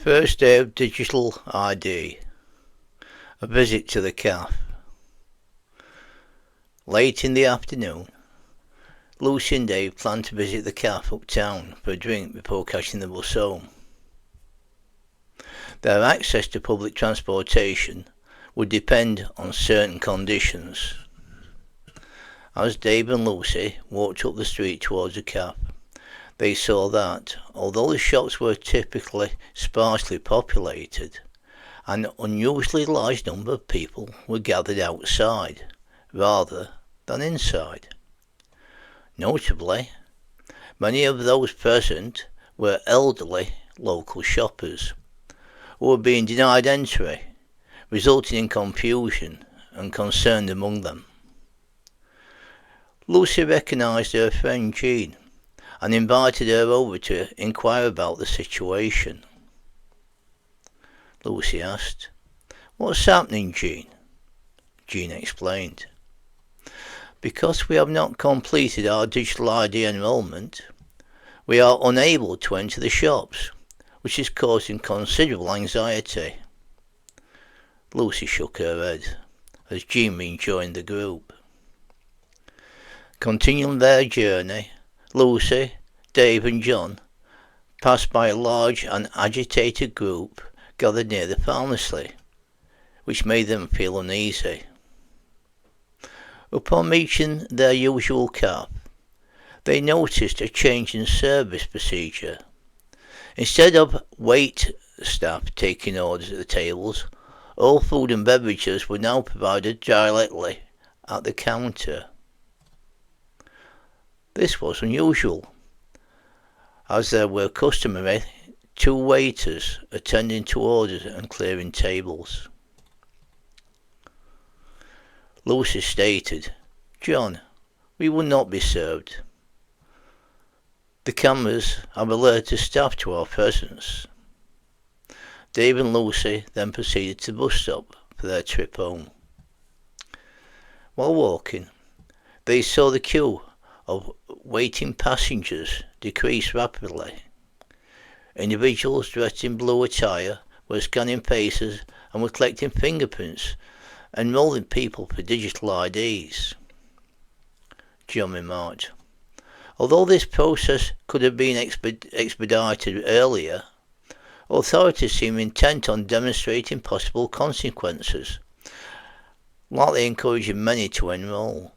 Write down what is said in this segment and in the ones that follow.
First day of digital ID. A visit to the cafe. Late in the afternoon, Lucy and Dave planned to visit the cafe uptown for a drink before catching the bus home. Their access to public transportation would depend on certain conditions. As Dave and Lucy walked up the street towards the cafe, they saw that, although the shops were typically sparsely populated, an unusually large number of people were gathered outside, rather than inside. Notably, many of those present were elderly local shoppers, who were being denied entry, resulting in confusion and concern among them. Lucy recognised her friend Jean, and invited her over to inquire about the situation. Lucy asked, "What's happening, Jean?" Jean explained, "Because we have not completed our digital ID enrolment, we are unable to enter the shops, which is causing considerable anxiety." Lucy shook her head, as Jean rejoined the group. Continuing their journey, Lucy, Dave and John passed by a large and agitated group gathered near the pharmacy, which made them feel uneasy. Upon reaching their usual cafe, they noticed a change in service procedure. Instead of wait staff taking orders at the tables, all food and beverages were now provided directly at the counter. This was unusual, as there were customary 2 waiters attending to orders and clearing tables. Lucy stated, "John, we will not be served. The cameras have alerted staff to our presence." Dave and Lucy then proceeded to the bus stop for their trip home. While walking, they saw the queue of waiting passengers decreased rapidly. Individuals dressed in blue attire were scanning faces and were collecting fingerprints, enrolling people for digital IDs. John remarked, "Although this process could have been expedited earlier, authorities seem intent on demonstrating possible consequences, likely encouraging many to enrol."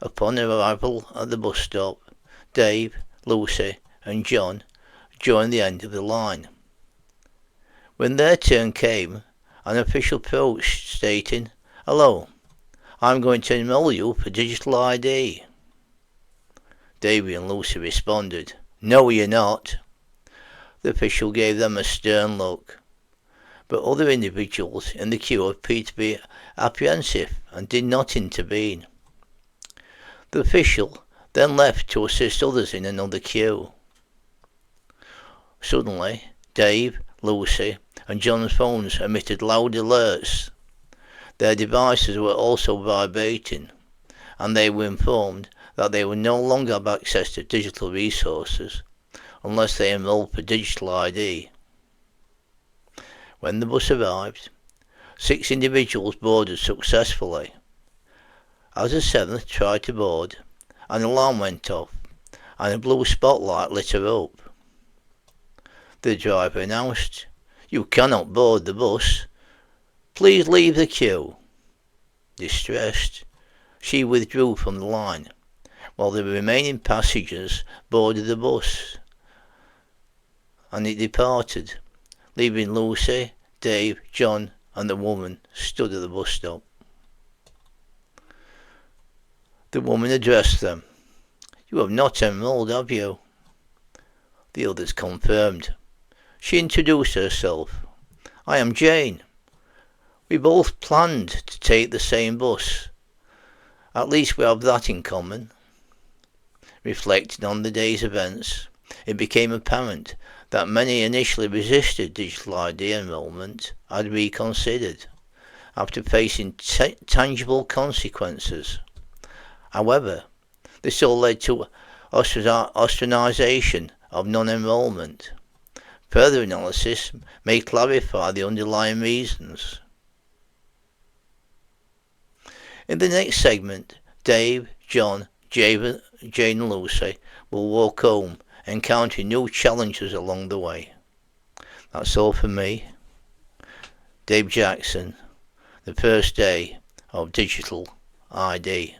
Upon arrival at the bus stop, Dave, Lucy and John joined the end of the line. When their turn came, an official approached stating, "Hello, I'm going to enrol you for digital ID." Davey and Lucy responded, "No, you're not." The official gave them a stern look, but other individuals in the queue appeared to be apprehensive and did not intervene. The official then left to assist others in another queue. Suddenly, Dave, Lucy and John's phones emitted loud alerts. Their devices were also vibrating, and they were informed that they would no longer have access to digital resources unless they enrolled for digital ID. When the bus arrived, 6 individuals boarded successfully. As the 7th tried to board, an alarm went off and a blue spotlight lit her up. The driver announced, "You cannot board the bus. Please leave the queue." Distressed, she withdrew from the line, while the remaining passengers boarded the bus, and it departed, leaving Lucy, Dave, John and the woman stood at the bus stop. The woman addressed them. "You have not enrolled, have you?" The others confirmed. She introduced herself. "I am Jane. We both planned to take the same bus. At least we have that in common." Reflecting on the day's events, it became apparent that many initially resisted digital ID enrolment had reconsidered, after facing tangible consequences. However, this all led to ostracisation of non-enrolment. Further analysis may clarify the underlying reasons. In the next segment, Dave, John, Jane and Lucy will walk home, encountering new challenges along the way. That's all for me, Dave Jackson, the first day of Digital ID.